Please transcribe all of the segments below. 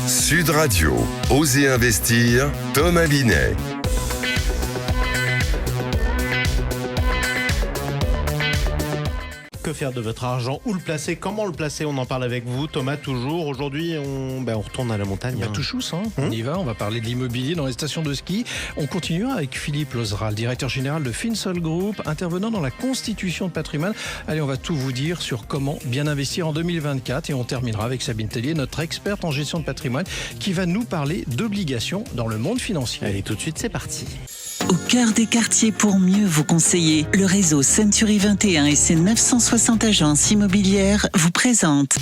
Sud Radio, Osez investir, Thomas Binet. Que faire de votre argent? Où le placer? Comment le placer? On en parle avec vous, Thomas, toujours. Aujourd'hui, on retourne à la montagne. Tout chousse, hein. On y va, on va parler de l'immobilier dans les stations de ski. On continuera avec Philippe Lozeral, directeur général de Finsol Group, intervenant dans la constitution de patrimoine. Allez, on va tout vous dire sur comment bien investir en 2024 et on terminera avec Sabine Tellier, notre experte en gestion de patrimoine, qui va nous parler d'obligations dans le monde financier. Allez, tout de suite, c'est parti. Au cœur des quartiers pour mieux vous conseiller, le réseau Century 21 et ses 960 agences immobilières vous présentent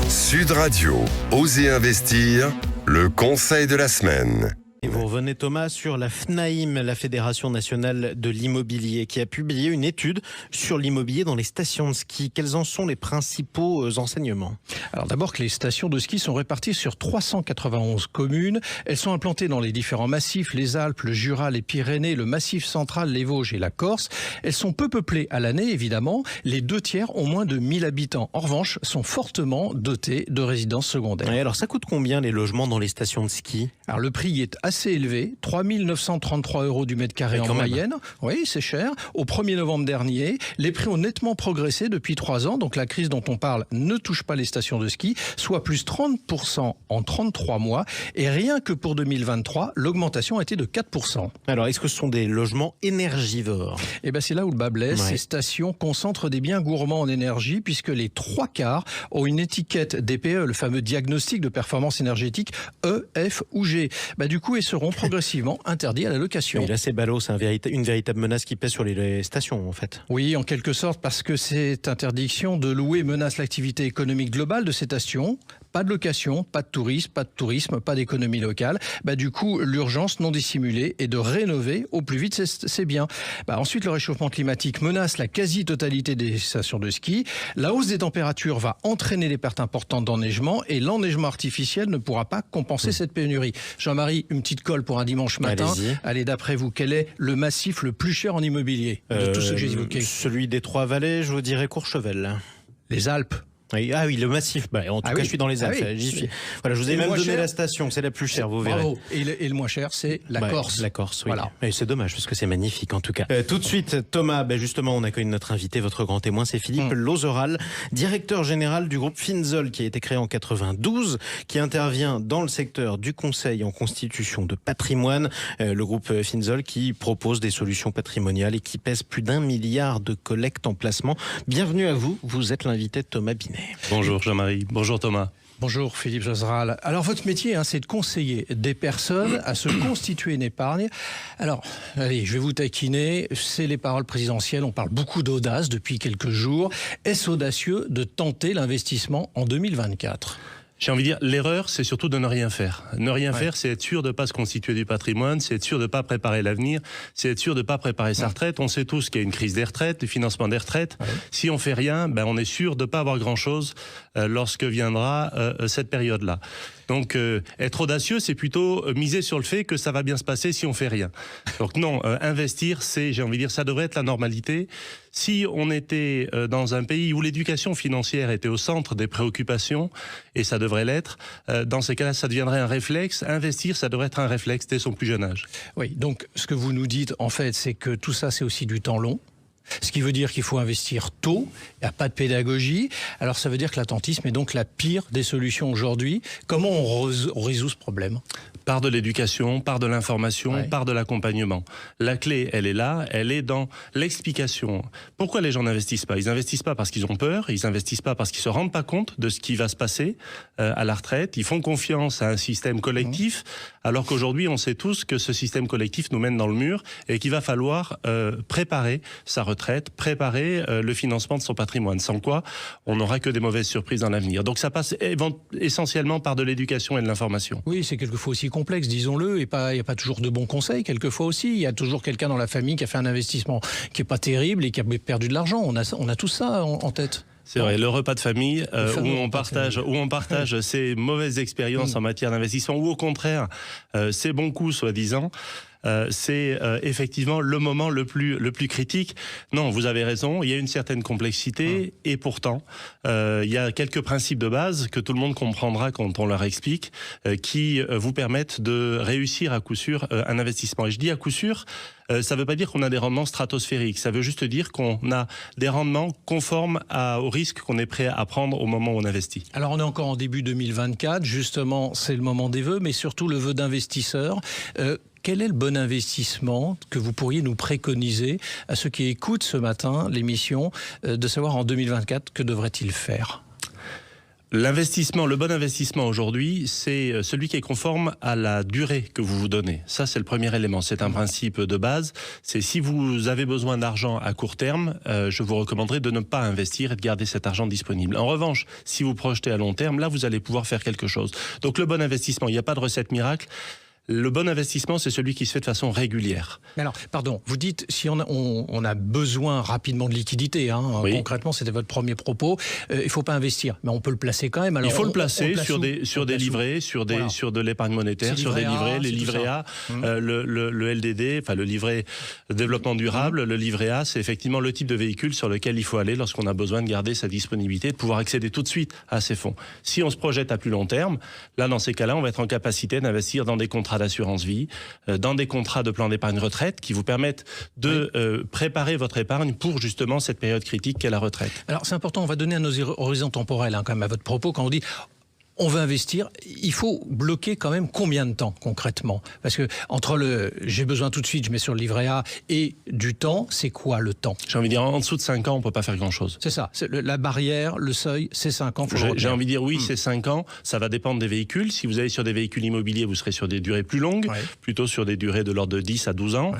Sud Radio, Osez investir, le conseil de la semaine. Et vous revenez, Thomas, sur la FNAIM, la Fédération nationale de l'immobilier, qui a publié une étude sur l'immobilier dans les stations de ski. Quels en sont les principaux enseignements? Alors d'abord que les stations de ski sont réparties sur 391 communes. Elles sont implantées dans les différents massifs, les Alpes, le Jura, les Pyrénées, le Massif central, les Vosges et la Corse. Elles sont peu peuplées à l'année, évidemment. Les 2/3 ont moins de 1000 habitants. En revanche, sont fortement dotées de résidences secondaires. Et alors, ça coûte combien les logements dans les stations de ski? Alors le prix est assez élevé, 3 933 € du mètre carré en moyenne. Oui, c'est cher. Au 1er novembre dernier, les prix ont nettement progressé depuis 3 ans. Donc la crise dont on parle ne touche pas les stations de ski, soit plus 30% en 33 mois. Et rien que pour 2023, l'augmentation a été de 4%. Alors, est-ce que ce sont des logements énergivores? Eh bien, c'est là où le bas blesse. Ces stations concentrent des biens gourmands en énergie puisque les 3/4 ont une étiquette DPE, le fameux diagnostic de performance énergétique E, F ou G. Du coup, ils seront progressivement interdits à la location. Et là, c'est ballot, c'est une véritable menace qui pèse sur les stations, en fait. Oui, en quelque sorte, parce que cette interdiction de louer menace l'activité économique globale de ces stations. Pas de location, pas de tourisme, pas d'économie locale. Du coup, l'urgence non dissimulée est de rénover au plus vite ces biens. Ensuite, le réchauffement climatique menace la quasi-totalité des stations de ski. La hausse des températures va entraîner des pertes importantes d'enneigement et l'enneigement artificiel ne pourra pas compenser cette pénurie. Jean-Marie, une petite colle pour un dimanche matin. Allez, d'après vous, quel est le massif le plus cher en immobilier de tous ceux que j'ai évoqués? Celui des Trois-Vallées, je vous dirais Courchevel. Les Alpes. Ah oui, le massif. En tout cas, je suis dans les Alpes. J'y suis. Voilà, je vous ai même donné la station. C'est la plus chère, vous verrez. Bravo. Et le moins cher, c'est la Corse. La Corse, oui. Voilà. Et c'est dommage parce que c'est magnifique en tout cas. Tout de suite, Thomas. Justement, on accueille notre invité, votre grand témoin, c'est Philippe Lozeral, directeur général du groupe Finsol, qui a été créé en 92, qui intervient dans le secteur du conseil en constitution de patrimoine. Le groupe Finsol qui propose des solutions patrimoniales et qui pèse plus d'1 milliard de collecte en placement. Bienvenue à vous. Vous êtes l'invité de Thomas Binet. Bonjour Jean-Marie, bonjour Thomas. Bonjour Philippe Lozeral. Alors votre métier, c'est de conseiller des personnes à se constituer une épargne. Alors, allez, je vais vous taquiner, c'est les paroles présidentielles, on parle beaucoup d'audace depuis quelques jours. Est-ce audacieux de tenter l'investissement en 2024 ? J'ai envie de dire, l'erreur, c'est surtout de ne rien faire. Ne rien faire, c'est être sûr de ne pas se constituer du patrimoine, c'est être sûr de ne pas préparer l'avenir, c'est être sûr de ne pas préparer sa retraite. On sait tous qu'il y a une crise des retraites, du financement des retraites. Si on fait rien, on est sûr de ne pas avoir grand-chose lorsque viendra cette période-là. Donc, être audacieux, c'est plutôt miser sur le fait que ça va bien se passer si on fait rien. Donc non, investir, j'ai envie de dire, ça devrait être la normalité. Si on était dans un pays où l'éducation financière était au centre des préoccupations, et ça devrait l'être, dans ces cas-là, ça deviendrait un réflexe. Investir, ça devrait être un réflexe dès son plus jeune âge. Oui, donc ce que vous nous dites, en fait, c'est que tout ça, c'est aussi du temps long. Ce qui veut dire qu'il faut investir tôt, il n'y a pas de pédagogie. Alors ça veut dire que l'attentisme est donc la pire des solutions aujourd'hui. Comment on résout ce problème ? Par de l'éducation, par de l'information, par de l'accompagnement. La clé, elle est là, elle est dans l'explication. Pourquoi les gens n'investissent pas ? Ils n'investissent pas parce qu'ils ont peur, ils n'investissent pas parce qu'ils ne se rendent pas compte de ce qui va se passer à la retraite. Ils font confiance à un système collectif, alors qu'aujourd'hui, on sait tous que ce système collectif nous mène dans le mur et qu'il va falloir préparer sa retraite, préparer le financement de son patrimoine. Sans quoi, on n'aura que des mauvaises surprises dans l'avenir. Donc ça passe essentiellement par de l'éducation et de l'information. Oui, c'est quelquefois aussi complexe, disons-le, et il n'y a pas toujours de bons conseils. Quelquefois aussi, il y a toujours quelqu'un dans la famille qui a fait un investissement qui n'est pas terrible et qui a perdu de l'argent. On a tout ça en tête. C'est vrai, le repas de famille où on partage ses mauvaises expériences en matière d'investissement ou au contraire ses bons coups soi-disant. c'est effectivement le moment le plus critique. Non, vous avez raison, il y a une certaine complexité et pourtant, il y a quelques principes de base que tout le monde comprendra quand on leur explique, qui vous permettent de réussir à coup sûr un investissement. Et je dis à coup sûr, ça ne veut pas dire qu'on a des rendements stratosphériques, ça veut juste dire qu'on a des rendements conformes au risque qu'on est prêt à prendre au moment où on investit. Alors on est encore en début 2024, justement c'est le moment des vœux, mais surtout le vœu d'investisseur. Quel est le bon investissement que vous pourriez nous préconiser à ceux qui écoutent ce matin l'émission, de savoir en 2024 que devraient-ils faire ? L'investissement, le bon investissement aujourd'hui, c'est celui qui est conforme à la durée que vous vous donnez. Ça, c'est le premier élément. C'est un principe de base. C'est si vous avez besoin d'argent à court terme, je vous recommanderais de ne pas investir et de garder cet argent disponible. En revanche, si vous projetez à long terme, là, vous allez pouvoir faire quelque chose. Donc, le bon investissement, il n'y a pas de recette miracle. Le bon investissement, c'est celui qui se fait de façon régulière. Alors, pardon, vous dites si on a besoin rapidement de liquidité, hein, oui. Concrètement, c'était votre premier propos, il ne faut pas investir, mais on peut le placer quand même. Alors, il faut le placer sur des livrets, sur de l'épargne monétaire, sur des livrets, les livrets A, le LDD, enfin le livret de développement durable, le livret A, c'est effectivement le type de véhicule sur lequel il faut aller lorsqu'on a besoin de garder sa disponibilité, de pouvoir accéder tout de suite à ces fonds. Si on se projette à plus long terme, là, dans ces cas-là, on va être en capacité d'investir dans des contrats d'assurance vie, dans des contrats de plan d'épargne retraite qui vous permettent de préparer votre épargne pour justement cette période critique qu'est la retraite. Alors c'est important, on va donner à nos horizons temporels quand même à votre propos quand on dit on veut investir, il faut bloquer quand même combien de temps concrètement ? Parce que entre j'ai besoin tout de suite, je mets sur le livret A et du temps, c'est quoi le temps ? J'ai envie de dire en dessous de 5 ans, on ne peut pas faire grand-chose. C'est ça, la barrière, le seuil, c'est 5 ans. J'ai envie de dire oui, c'est 5 ans, ça va dépendre des véhicules. Si vous allez sur des véhicules immobiliers, vous serez sur des durées plus longues, plutôt sur des durées de l'ordre de 10 à 12 ans.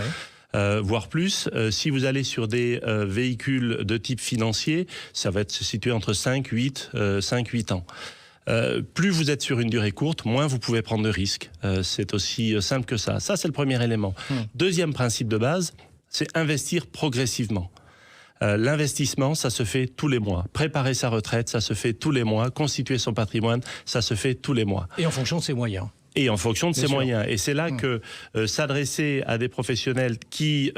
Voire plus. Si vous allez sur des véhicules de type financier, ça va se situer entre 5-8 ans. Plus vous êtes sur une durée courte, moins vous pouvez prendre de risques. C'est aussi simple que ça. Ça, c'est le premier élément. Deuxième principe de base, c'est investir progressivement. L'investissement, ça se fait tous les mois. Préparer sa retraite, ça se fait tous les mois. Constituer son patrimoine, ça se fait tous les mois. Et en fonction de ses moyens. Et en fonction de ses moyens. Et c'est là que s'adresser à des professionnels qui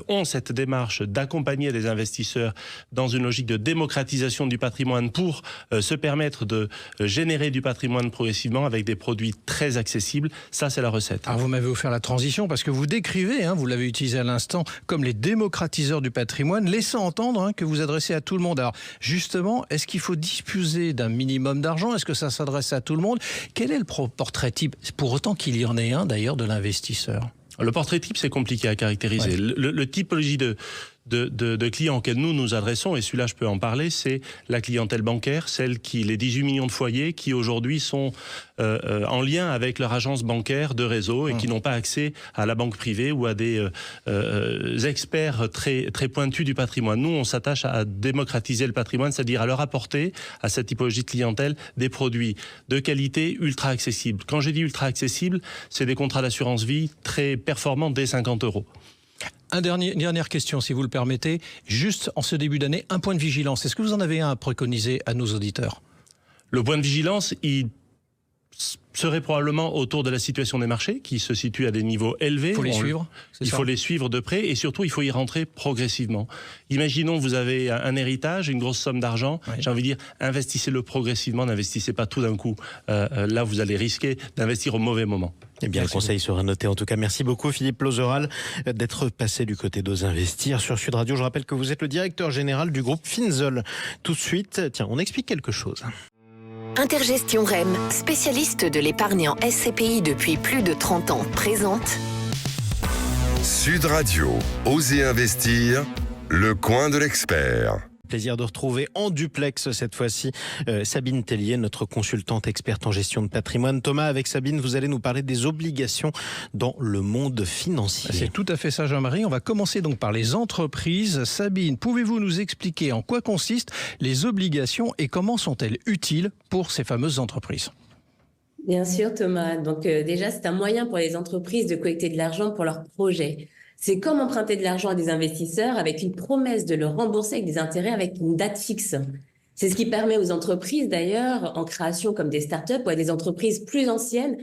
ont cette démarche d'accompagner des investisseurs dans une logique de démocratisation du patrimoine pour se permettre de générer du patrimoine progressivement avec des produits très accessibles, ça c'est la recette. Alors vous m'avez offert la transition parce que vous décrivez, vous l'avez utilisé à l'instant, comme les démocratiseurs du patrimoine, laissant entendre que vous adressez à tout le monde. Alors justement, est-ce qu'il faut disposer d'un minimum d'argent ? Est-ce que ça s'adresse à tout le monde ? Quel est le portrait type ? Pour autant qu'il y en ait un d'ailleurs de l'investisseur. Le portrait type, c'est compliqué à caractériser. Le typologie de clients auxquels nous adressons, et celui-là je peux en parler, c'est la clientèle bancaire, les 18 millions de foyers qui aujourd'hui sont en lien avec leur agence bancaire de réseau et qui n'ont pas accès à la banque privée ou à des experts très, très pointus du patrimoine. Nous, on s'attache à démocratiser le patrimoine, c'est-à-dire à leur apporter à cette typologie de clientèle des produits de qualité ultra accessibles. Quand je dis ultra accessibles, c'est des contrats d'assurance vie très performants dès 50 €. Dernière question, si vous le permettez. Juste en ce début d'année, un point de vigilance. Est-ce que vous en avez un à préconiser à nos auditeurs ? Le point de vigilance, il serait probablement autour de la situation des marchés, qui se situe à des niveaux élevés. Il faut les suivre. Il faut les suivre de près et surtout, il faut y rentrer progressivement. Imaginons, vous avez un héritage, une grosse somme d'argent. J'ai envie de dire, investissez-le progressivement, n'investissez pas tout d'un coup. Là, vous allez risquer d'investir au mauvais moment. Eh bien, le conseil sera noté. En tout cas, merci beaucoup Philippe Lozeral d'être passé du côté d'Ose Investir sur Sud Radio. Je rappelle que vous êtes le directeur général du groupe Finzol. Tout de suite, tiens, on explique quelque chose. Intergestion REM, spécialiste de l'épargne en SCPI depuis plus de 30 ans, présente Sud Radio, Osez Investir, le coin de l'expert. Plaisir de retrouver en duplex cette fois-ci Sabine Tellier, notre consultante experte en gestion de patrimoine. Thomas, avec Sabine, vous allez nous parler des obligations dans le monde financier. C'est tout à fait ça, Jean-Marie. On va commencer donc par les entreprises. Sabine, pouvez-vous nous expliquer en quoi consistent les obligations et comment sont-elles utiles pour ces fameuses entreprises ? Bien sûr, Thomas. Donc déjà, c'est un moyen pour les entreprises de collecter de l'argent pour leurs projets. C'est comme emprunter de l'argent à des investisseurs avec une promesse de le rembourser avec des intérêts avec une date fixe. C'est ce qui permet aux entreprises, d'ailleurs, en création comme des startups ou à des entreprises plus anciennes,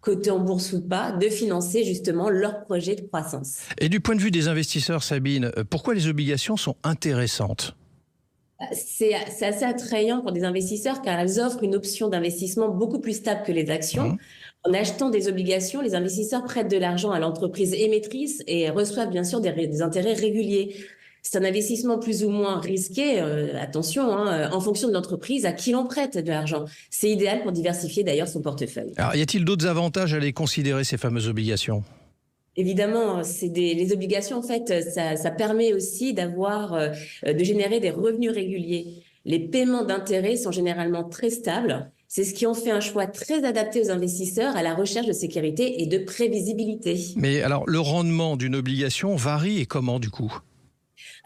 côté en bourse ou pas, de financer justement leur projet de croissance. Et du point de vue des investisseurs, Sabine, pourquoi les obligations sont intéressantes ? C'est assez attrayant pour des investisseurs car elles offrent une option d'investissement beaucoup plus stable que les actions. En achetant des obligations, les investisseurs prêtent de l'argent à l'entreprise émettrice et reçoivent bien sûr des intérêts réguliers. C'est un investissement plus ou moins risqué, attention, en fonction de l'entreprise à qui l'on prête de l'argent. C'est idéal pour diversifier d'ailleurs son portefeuille. Alors, y a-t-il d'autres avantages à les considérer, ces fameuses obligations ? Évidemment, les obligations, en fait, ça permet aussi de générer des revenus réguliers. Les paiements d'intérêts sont généralement très stables. C'est ce qui en fait un choix très adapté aux investisseurs à la recherche de sécurité et de prévisibilité. Mais alors, le rendement d'une obligation varie et comment du coup ?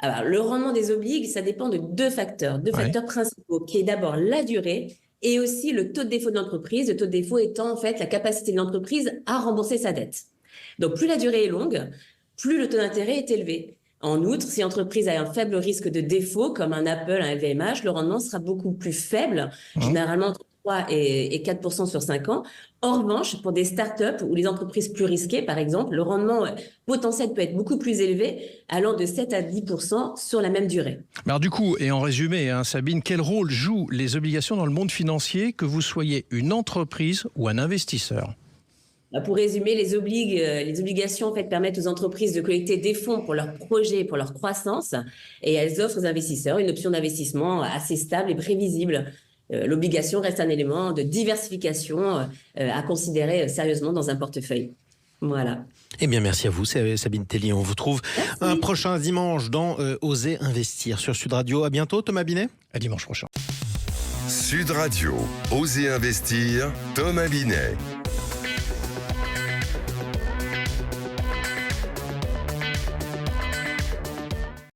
Alors, le rendement des obligues, ça dépend de deux facteurs principaux, qui est d'abord la durée et aussi le taux de défaut de l'entreprise. Le taux de défaut étant en fait la capacité de l'entreprise à rembourser sa dette. Donc, plus la durée est longue, plus le taux d'intérêt est élevé. En outre, si l'entreprise a un faible risque de défaut, comme un Apple, un LVMH, le rendement sera beaucoup plus faible, généralement entre 3 et 4% sur 5 ans. En revanche, pour des startups ou les entreprises plus risquées, par exemple, le rendement potentiel peut être beaucoup plus élevé, allant de 7 à 10% sur la même durée. Alors du coup, et en résumé, Sabine, quel rôle jouent les obligations dans le monde financier, que vous soyez une entreprise ou un investisseur ? Pour résumer, les obligations en fait, permettent aux entreprises de collecter des fonds pour leurs projets, pour leur croissance, et elles offrent aux investisseurs une option d'investissement assez stable et prévisible. L'obligation reste un élément de diversification à considérer sérieusement dans un portefeuille. Voilà. Eh bien, merci à vous, Sabine Tellier. On vous trouve un prochain dimanche dans Oser Investir sur Sud Radio. À bientôt, Thomas Binet. À dimanche prochain. Sud Radio, Oser Investir, Thomas Binet.